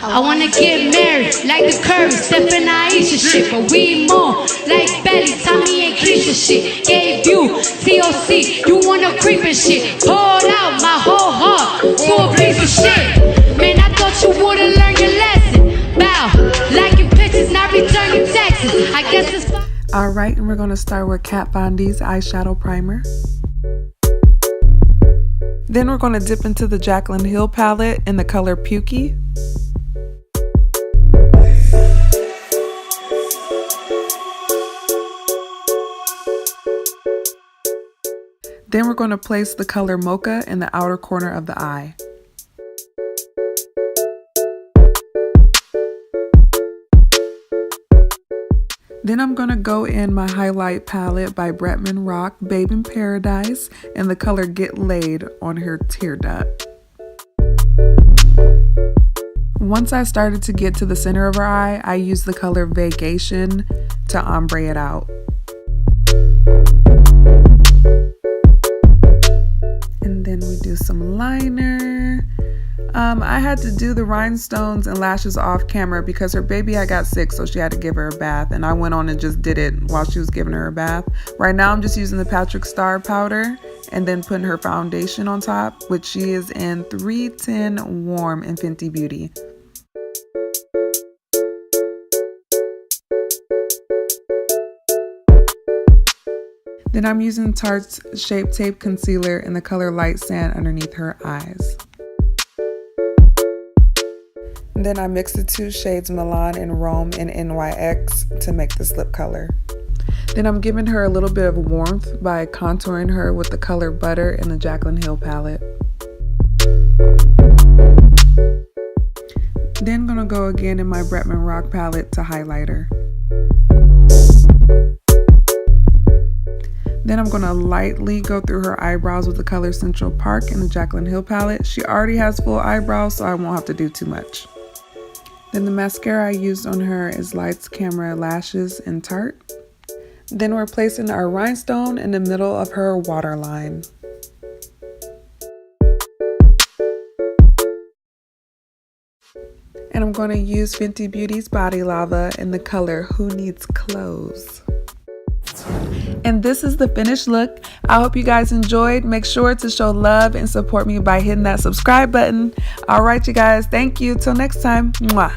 I wanna get married like the Curry, Stephen Aisha shit, but we more like Belly, Tommy and Keisha shit. Gave you TOC, you wanna creep and shit. Poured out my whole heart to a piece of shit. Man, I thought you would've learned your lesson. Bow, liking pictures, not returning texts. I guess it's fine. Alright, and we're gonna start with Kat Von D's eyeshadow primer. Then we're gonna dip into the Jaclyn Hill palette in the color Pukey. Then we're going to place the color Mocha in the outer corner of the eye. Then I'm going to go in my highlight palette by Bretman Rock, Babe in Paradise, and the color Get Laid on her tear duct. Once I started to get to the center of her eye, I used the color Vacation to ombre it out. And then we do some liner. I had to do the rhinestones and lashes off camera because her baby had got sick, so she had to give her a bath, and I went on and just did it while she was giving her a bath. Right now I'm just using the Patrick Star powder and then putting her foundation on top, which she is in 310 Warm in Fenty Beauty. Then I'm using Tarte's Shape Tape Concealer in the color Light Sand underneath her eyes. And then I mix the two shades Milan and Rome in NYX to make this lip color. Then I'm giving her a little bit of warmth by contouring her with the color Butter in the Jaclyn Hill palette. Then I'm gonna go again in my Bretman Rock palette to highlight her. Then I'm going to lightly go through her eyebrows with the color Central Park in the Jaclyn Hill palette. She already has full eyebrows, so I won't have to do too much. Then the mascara I used on her is Lights Camera Lashes in Tarte. Then we're placing our rhinestone in the middle of her waterline. And I'm going to use Fenty Beauty's Body Lava in the color Who Needs Clothes. And this is the finished look. I hope you guys enjoyed. Make sure to show love and support me by hitting that subscribe button. All right, you guys. Thank you. Till next time. Mwah.